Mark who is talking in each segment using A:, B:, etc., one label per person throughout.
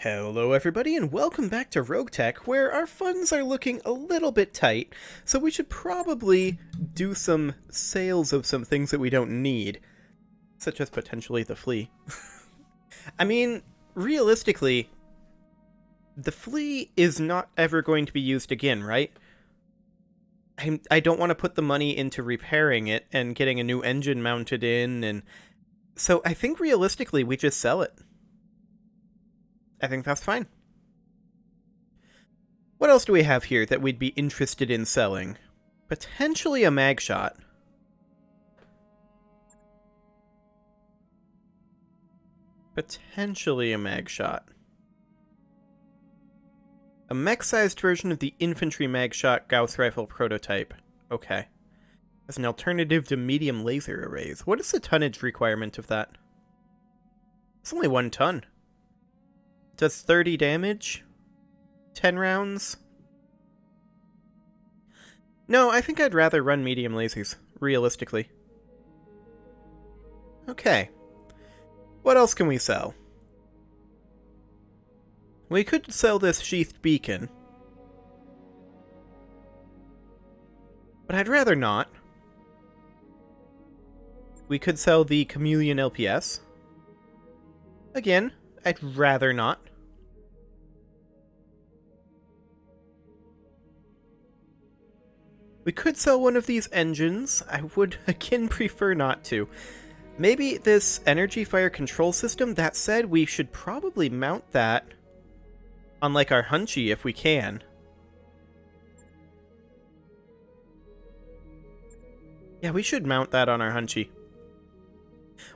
A: Hello everybody and welcome back to RogueTech, where our funds are looking a little bit tight, so we should probably do some sales of some things that we don't need, such as potentially the flea. I mean, realistically, the flea is not ever going to be used again, right? I don't want to put the money into repairing it and getting a new engine mounted in, and so I think realistically we just sell it. I think that's fine. What else do we have here that we'd be interested in selling? Potentially a mag shot. Potentially a mag shot. A mech-sized version of the infantry mag shot Gauss rifle prototype. Okay. As an alternative to medium laser arrays. What is the tonnage requirement of that? It's only 1 ton. Does 30 damage? 10 rounds? No, I think I'd rather run medium lasers, realistically. Okay. What else can we sell? We could sell this sheathed beacon. But I'd rather not. We could sell the chameleon LPS. Again, I'd rather not. We could sell one of these engines. I would, again, prefer not to. Maybe this energy fire control system. That said, we should probably mount that on, like, our Hunchy if we can. Yeah, we should mount that on our Hunchy.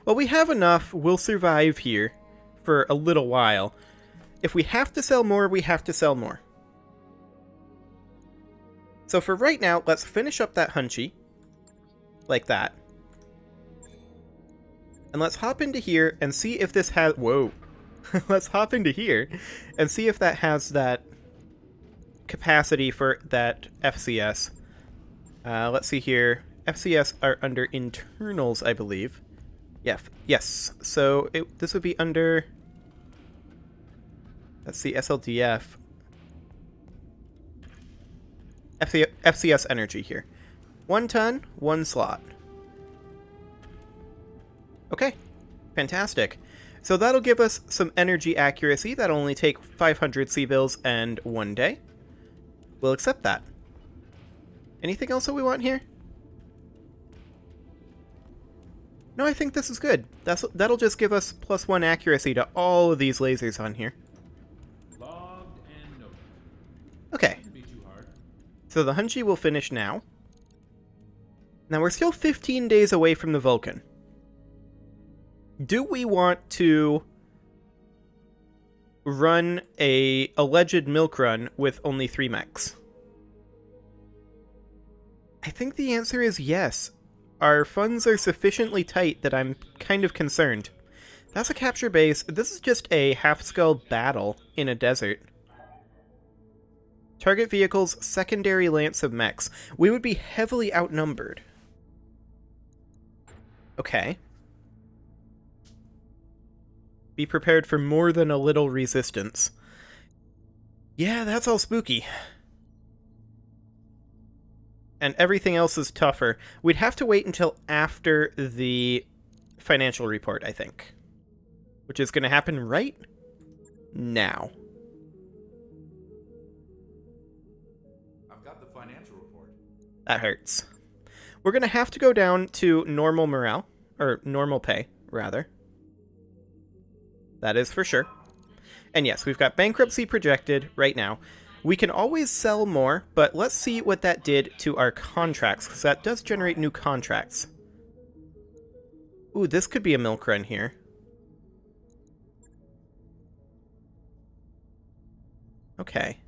A: Well, we have enough. We'll survive here for a little while. If we have to sell more, we have to sell more. So for right now, let's finish up that Hunchy. Like that. And let's hop into here and see if this has... Whoa. Let's hop into here and see if that has that capacity for that FCS. Let's see here. FCS are under internals, I believe. Yeah, yes. So this would be under... That's the SLDF. FCS energy here. 1 ton, 1 slot. Okay, fantastic. So that'll give us some energy accuracy. That'll only take 500 C-bills and 1 day. We'll accept that. Anything else that we want here? No, I think this is good. That'll just give us +1 accuracy to all of these lasers on here.
B: Logged and noted.
A: Okay.
B: Shouldn't be too hard.
A: So the Hunchy will finish now. Now we're still 15 days away from the Vulcan. Do we want to run a alleged milk run with only 3 mechs? I think the answer is yes. Our funds are sufficiently tight that I'm kind of concerned. That's a capture base. This is just a half-skull battle in a desert. Target vehicles, secondary lance of mechs. We would be heavily outnumbered. Okay. Be prepared for more than a little resistance. Yeah, that's all spooky. And everything else is tougher. We'd have to wait until after the financial report, I think. Which is going to happen right now.
B: I've got the financial report.
A: That hurts. We're going to have to go down to normal morale. Or normal pay, rather. That is for sure. And yes, we've got bankruptcy projected right now. We can always sell more, but let's see what that did to our contracts, because that does generate new contracts. Ooh, this could be a milk run here. Okay.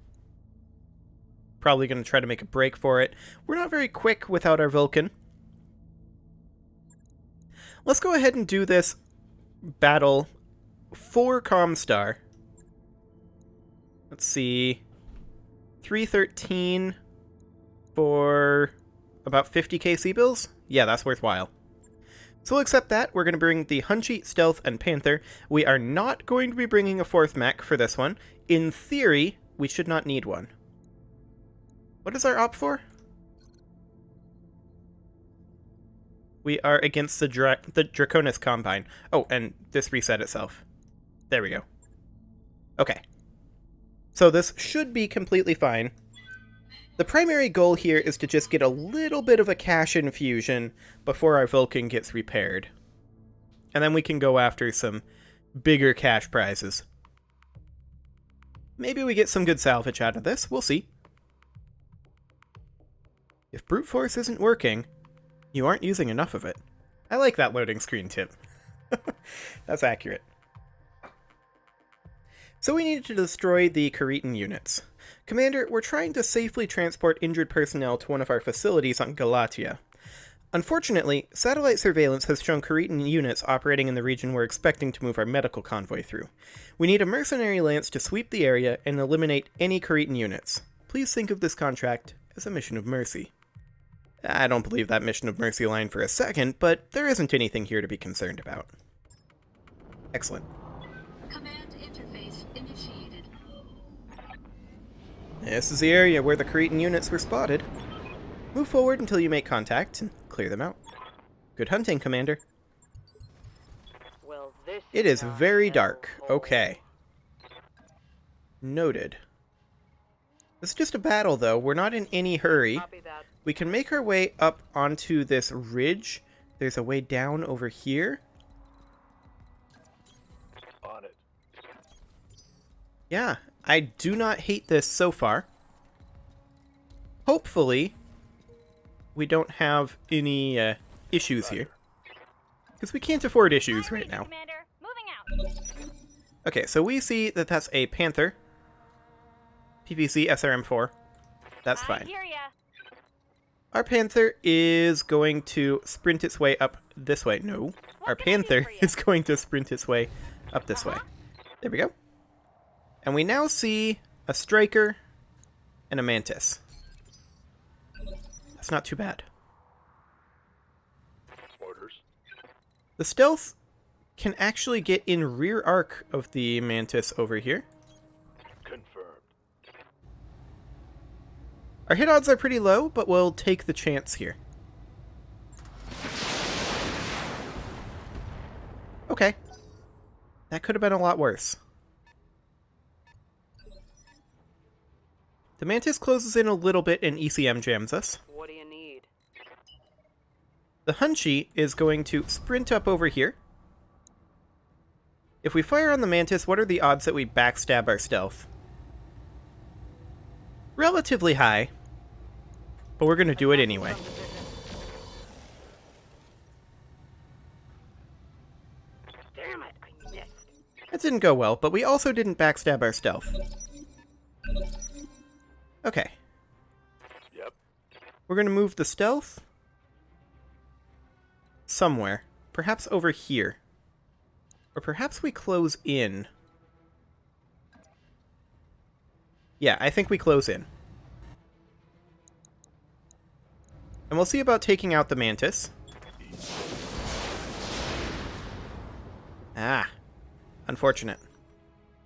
A: Probably going to try to make a break for it. We're not very quick without our Vulcan. Let's go ahead and do this battle for Comstar. Let's see. 313 for about 50k C-bills? Yeah, that's worthwhile. So we'll accept that. We're going to bring the Hunchy, Stealth, and Panther. We are not going to be bringing a 4th mech for this one. In theory, we should not need one. What is our op for? We are against the Draconis Combine. Oh, and this reset itself. There we go. Okay. So this should be completely fine. The primary goal here is to just get a little bit of a cash infusion before our Vulcan gets repaired. And then we can go after some bigger cash prizes. Maybe we get some good salvage out of this. We'll see. If brute force isn't working, you aren't using enough of it. I like that loading screen tip. That's accurate. So we need to destroy the Cretan units. Commander, we're trying to safely transport injured personnel to one of our facilities on Galatia. Unfortunately, satellite surveillance has shown Cretan units operating in the region we're expecting to move our medical convoy through. We need a mercenary lance to sweep the area and eliminate any Cretan units. Please think of this contract as a mission of mercy. I don't believe that mission of mercy line for a second, but there isn't anything here to be concerned about. Excellent.
C: Command interface initiated.
A: This is the area where the Cretan units were spotted. Move forward until you make contact and clear them out. Good hunting, Commander.
D: Well, this
A: It is
D: not
A: very
D: hellhole.
A: dark. Okay. Noted. It's just a battle, though. We're not in any hurry.
D: Copy that.
A: We can make our way up onto this ridge. There's a way down over here.
E: On it.
A: Yeah, I do not hate this so far. Hopefully, we don't have any issues here. Because we can't afford issues right now.
F: Commander, moving out.
A: Okay, so we see that that's a Panther. PPC SRM-4. That's
F: I
A: fine.
F: hear ya.
A: Our Panther is going to sprint its way up this way. No, our
F: can I do
A: Panther
F: for ya?
A: is going to sprint its way up this way. There we go. And we now see a Striker and a Mantis. That's not too bad.
E: Orders.
A: The Stealth can actually get in rear arc of the Mantis over here.
E: Confirmed.
A: Our hit odds are pretty low, but we'll take the chance here. Okay. That could have been a lot worse. The Mantis closes in a little bit and ECM jams us.
D: What do you need?
A: The Hunchy is going to sprint up over here. If we fire on the Mantis, what are the odds that we backstab our Stealth? Relatively high. But we're going to do it anyway.
D: Damn it, I missed.
A: That didn't go well, but we also didn't backstab our Stealth. Okay.
E: Yep.
A: We're going to move the Stealth somewhere. Perhaps over here. Or perhaps we close in. Yeah, I think we close in. And we'll see about taking out the Mantis. Ah. Unfortunate.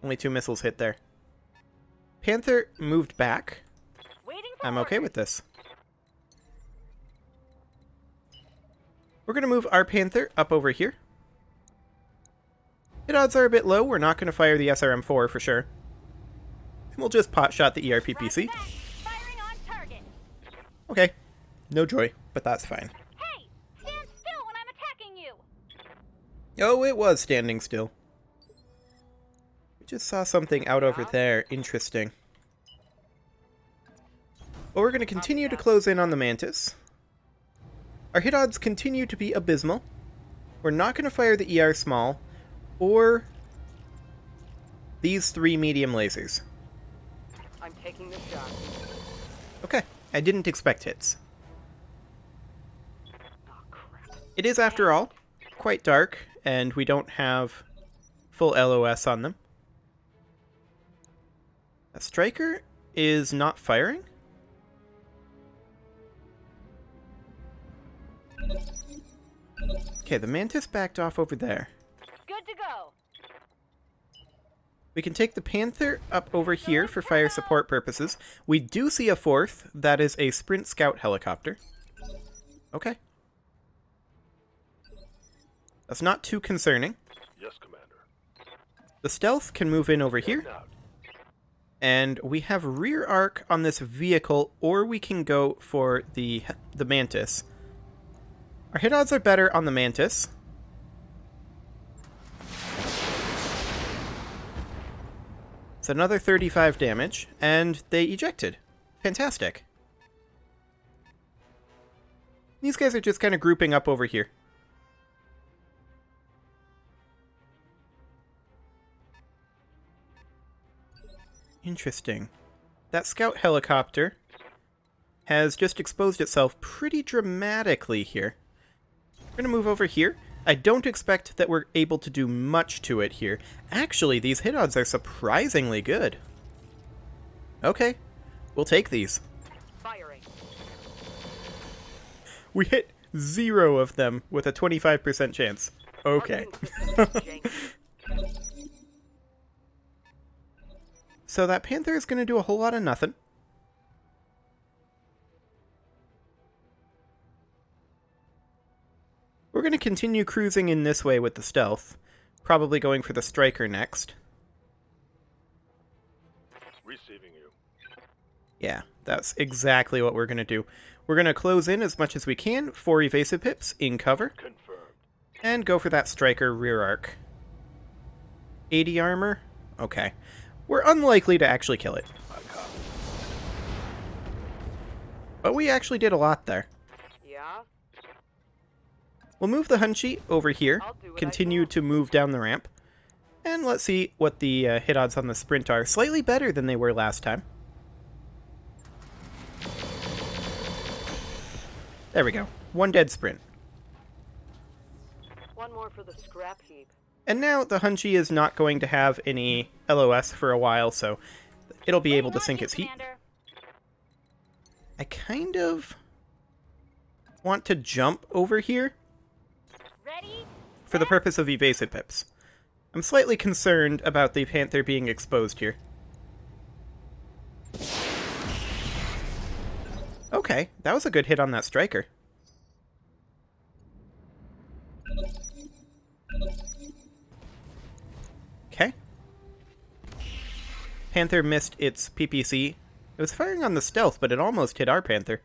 A: Only 2 missiles hit there. Panther moved back.
F: Waiting for
A: I'm okay
F: orders.
A: with this. We're going to move our Panther up over here. Hit odds are a bit low. We're not going to fire the SRM-4 for sure. And we'll just pot shot the ERPPC.
F: Roger that. Firing on target.
A: Okay. No joy, but that's fine.
F: Hey, stand still when I'm attacking you.
A: Oh, it was standing still. We just saw something out over there. Interesting. Well, we're going to continue to close in on the Mantis. Our hit odds continue to be abysmal. We're not going to fire the ER small or these 3 medium lasers.
D: I'm taking this shot.
A: Okay, I didn't expect hits.
D: Oh, crap.
A: It is, after all, quite dark, and we don't have full LOS on them. A Striker is not firing? Okay, the Mantis backed off over there.
F: Good to go.
A: We can take the Panther up over here for fire support purposes. We do see a fourth. That is a Sprint Scout helicopter. Okay. That's not too concerning.
E: Yes, Commander.
A: The Stealth can move in over here.
E: Heading out.
A: And we have rear arc on this vehicle, or we can go for the Mantis. Our hit odds are better on the Mantis. It's another 35 damage, and they ejected. Fantastic. These guys are just kind of grouping up over here. Interesting. That scout helicopter has just exposed itself pretty dramatically here. We're going to move over here. I don't expect that we're able to do much to it here. Actually, these hit odds are surprisingly good. Okay, we'll take these.
D: Firing.
A: We hit 0 of them with a 25% chance. Okay.
D: Targeting system janky.
A: So that Panther is going to do a whole lot of nothing. We're going to continue cruising in this way with the Stealth. Probably going for the Striker next.
E: Receiving you.
A: Yeah, that's exactly what we're going to do. We're going to close in as much as we can, 4 evasive pips in cover,
E: Confirmed.
A: and go for that Striker rear arc. 80 armor? Okay. We're unlikely to actually kill it.
E: I copy.
A: But we actually did a lot there.
D: Yeah?
A: We'll move the Hunchy over here,
D: I'll do what I
A: continue
D: can.
A: to move down the ramp, and let's see what the hit odds on the Sprint are. Slightly better than they were last time. There we go. 1 dead Sprint.
D: One more for the scrap heap.
A: And now the Hunchy is not going to have any LOS for a while, so it'll be able to sink its heat.
F: Commander.
A: I kind of want to jump over here
F: Ready?
A: for the purpose of evasive pips. I'm slightly concerned about the Panther being exposed here. Okay, that was a good hit on that Striker. Okay. Panther missed its PPC. It was firing on the Stealth, but it almost hit our Panther.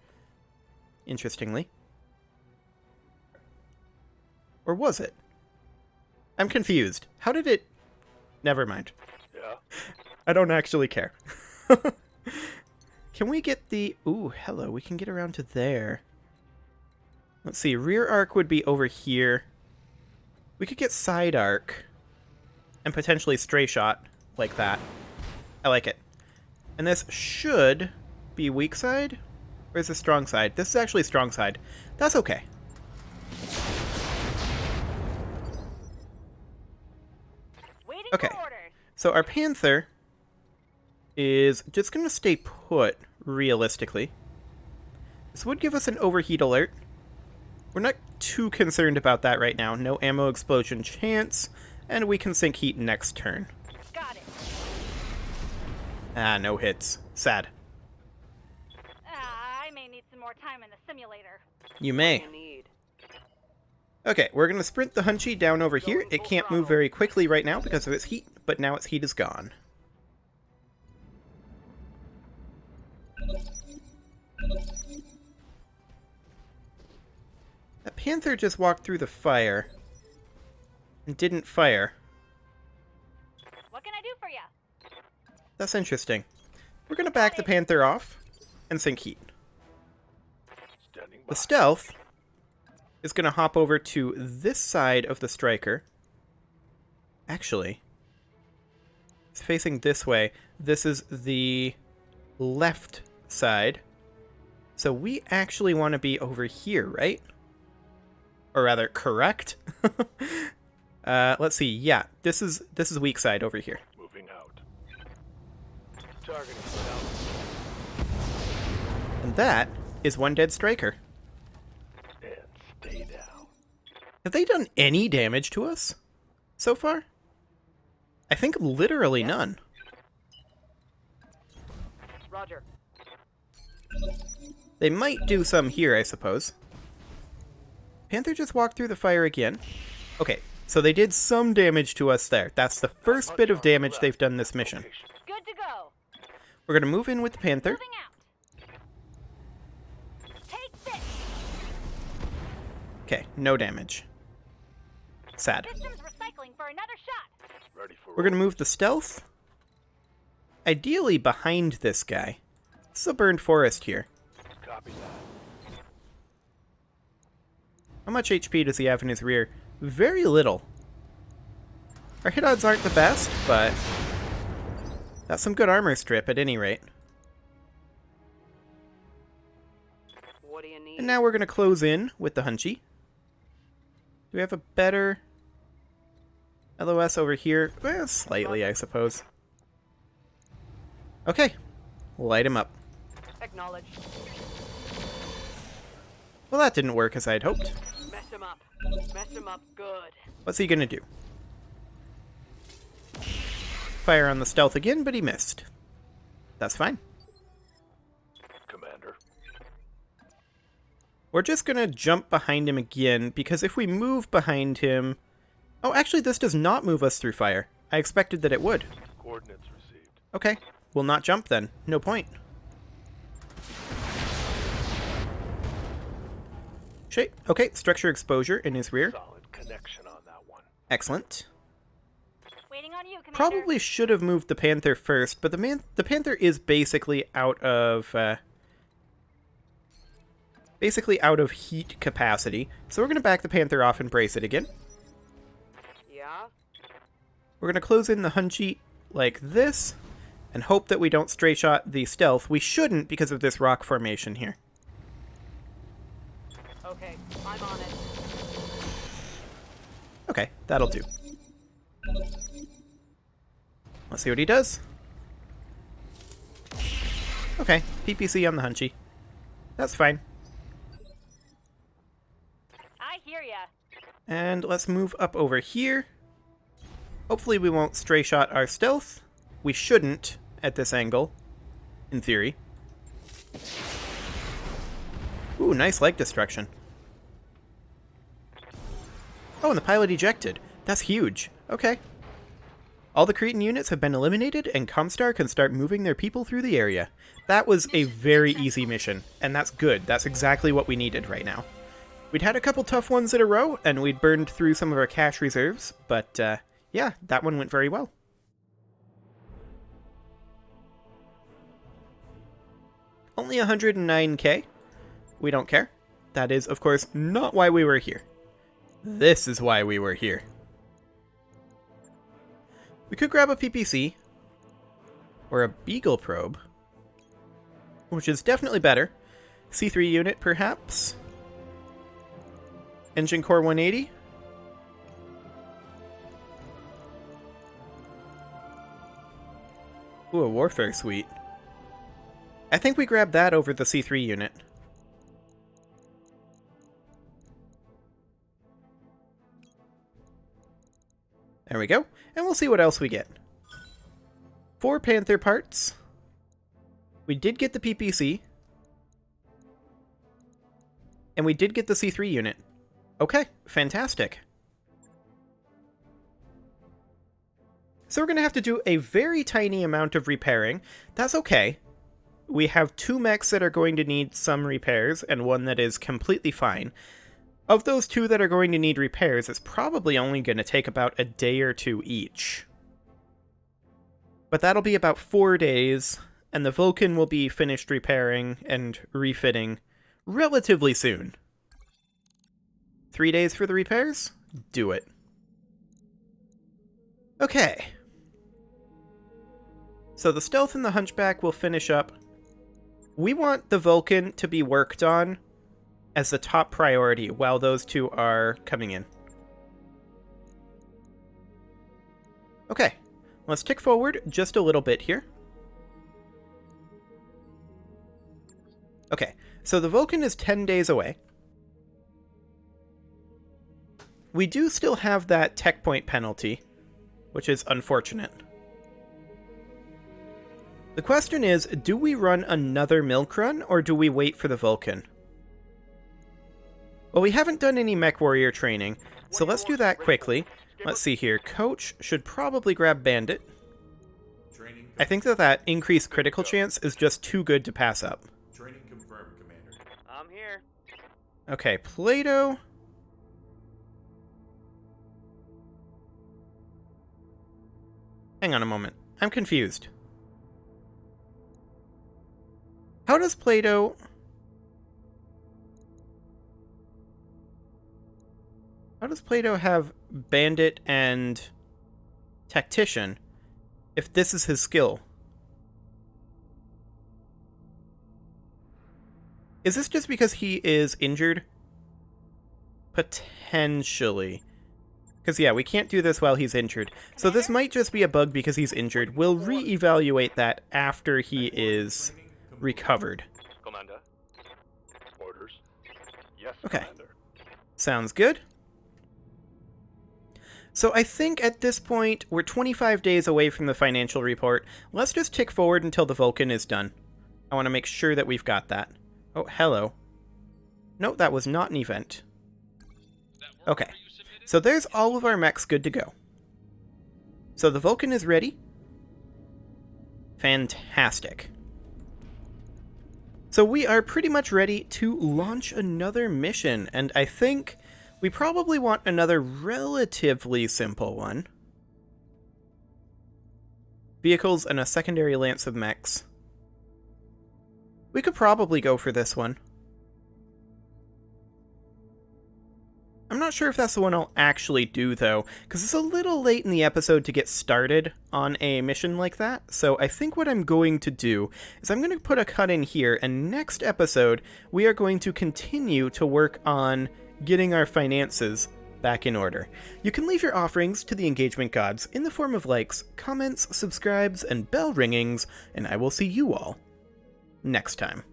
A: Interestingly. Or was it? I'm confused. How did it... Never mind.
E: Yeah.
A: I don't actually care. Can we get the... Ooh, hello. We can get around to there. Let's see. Rear arc would be over here. We could get side arc. And potentially stray shot like that. I like it. And this should be weak side? Or is this strong side? This is actually strong side. That's okay.
F: Waiting
A: Okay.
F: for orders.
A: So our Panther is just going to stay put, realistically. This would give us an overheat alert. We're not too concerned about that right now. No ammo explosion chance, and we can sink heat next turn.
F: Got it.
A: Ah, no hits. Sad.
F: I may need some more time in the simulator.
A: You may.
D: You need.
A: Okay, we're going to sprint the Hunchy down over here. It can't move very quickly right now because of its heat, but now its heat is gone. That Panther just walked through the fire and didn't fire.
F: What can I do for you?
A: That's interesting. We're going to back the Panther off and sink heat.
E: Standing by.
A: The Stealth is going to hop over to this side of the Striker. Actually, it's facing this way. This is the left side. So we actually want to be over here, right? Or rather, correct? Let's see. Yeah, this is weak side over here.
E: Moving out. Targeting down.
A: And that is 1 dead Striker.
E: And stay down.
A: Have they done any damage to us so far? I think literally none.
D: Roger.
A: They might do some here, I suppose. Panther just walked through the fire again. Okay, so they did some damage to us there. That's the first bit of damage they've done this mission.
F: Good to go.
A: We're going to move in with the Panther.
F: Moving out. Take this.
A: Okay, no damage. Sad.
F: Systems recycling for another shot.
E: Ready for
A: We're going to move the stealth. Ideally behind this guy. This is a burned forest here.
E: Copy that.
A: How much HP does he have in his rear? Very little. Our hit odds aren't the best, but that's some good armor strip at any rate.
D: What do you need?
A: And now we're going to close in with the Hunchy. Do we have a better LOS over here? Well, slightly, I suppose. Okay, light him up.
D: Acknowledge.
A: Well, that didn't work as I'd hoped.
D: Mess him up. Mess him up good.
A: What's he gonna do? Fire on the stealth again, but he missed. That's fine.
E: Commander.
A: We're just gonna jump behind him again, because if we move behind him... Oh, actually, this does not move us through fire. I expected that it would.
E: Coordinates received.
A: Okay, we'll not jump then. No point. Okay, structure exposure in his rear.
E: Solid connection on that one.
A: Excellent.
F: Waiting on you, Commander.
A: Probably should have moved the Panther first, but the Panther is basically out of heat capacity. So we're going to back the Panther off and brace it again.
D: Yeah?
A: We're going to close in the Hunchy like this and hope that we don't stray shot the stealth. We shouldn't because of this rock formation here.
D: Okay, I'm on it.
A: Okay, that'll do. Let's see what he does. Okay, PPC on the Hunchy. That's fine.
F: I hear ya.
A: And let's move up over here. Hopefully we won't stray shot our stealth. We shouldn't at this angle, in theory. Ooh, nice leg destruction. Oh, and the pilot ejected. That's huge. Okay. All the Cretan units have been eliminated, and Comstar can start moving their people through the area. That was a very easy mission, and that's good. That's exactly what we needed right now. We'd had a couple tough ones in a row, and we'd burned through some of our cash reserves, but yeah, that one went very well. Only 109k. We don't care. That is, of course, not why we were here. This is why we were here. We could grab a PPC, or a Beagle probe, which is definitely better. C3 unit, perhaps. Engine core 180. Ooh, a warfare suite. I think we grab that over the C3 unit. There we go. And we'll see what else we get. 4 Panther parts. We did get the PPC. And we did get the C3 unit. Okay, fantastic. So we're going to have to do a very tiny amount of repairing. That's okay. We have 2 mechs that are going to need some repairs, and one that is completely fine. Of those 2 that are going to need repairs, it's probably only going to take about a day or 2 each. But that'll be about 4 days, and the Vulcan will be finished repairing and refitting relatively soon. 3 days for the repairs? Do it. Okay. So the Stealth and the Hunchback will finish up. We want the Vulcan to be worked on as the top priority while those 2 are coming in. Okay, let's tick forward just a little bit here. Okay, so the Vulcan is 10 days away. we do still have that tech point penalty, which is unfortunate. The question is, do we run another milk run, or do we wait for the Vulcan? Well, we haven't done any Mech Warrior training, so let's do that quickly. Let's see here. Coach should probably grab Bandit.
B: Training.
A: I think that increased critical chance is just too good to pass up.
B: Training confirmed, Commander.
D: I'm here.
A: Okay, Plato. Hang on a moment. I'm confused. How does Plato... How does Plato have Bandit and Tactician if this is his skill? Is this just because he is injured? Potentially. Because, yeah, we can't do this while he's injured. So this might just be a bug because he's injured. We'll re-evaluate that after he is recovered.
E: Commander. Orders. Yes,
A: Okay.
E: Commander.
A: Sounds good. So I think at this point, we're 25 days away from the financial report. Let's just tick forward until the Vulcan is done. I want to make sure that we've got that. Oh, hello. No, that was not an event. Okay, so there's all of our mechs good to go. So the Vulcan is ready. Fantastic. So we are pretty much ready to launch another mission, and I think we probably want another relatively simple one. Vehicles and a secondary lance of mechs. We could probably go for this one. I'm not sure if that's the one I'll actually do, though, because it's a little late in the episode to get started on a mission like that, so I think what I'm going to do is I'm going to put a cut in here, and next episode, we are going to continue to work on getting our finances back in order. You can leave your offerings to the engagement gods in the form of likes, comments, subscribes, and bell ringings, and I will see you all next time.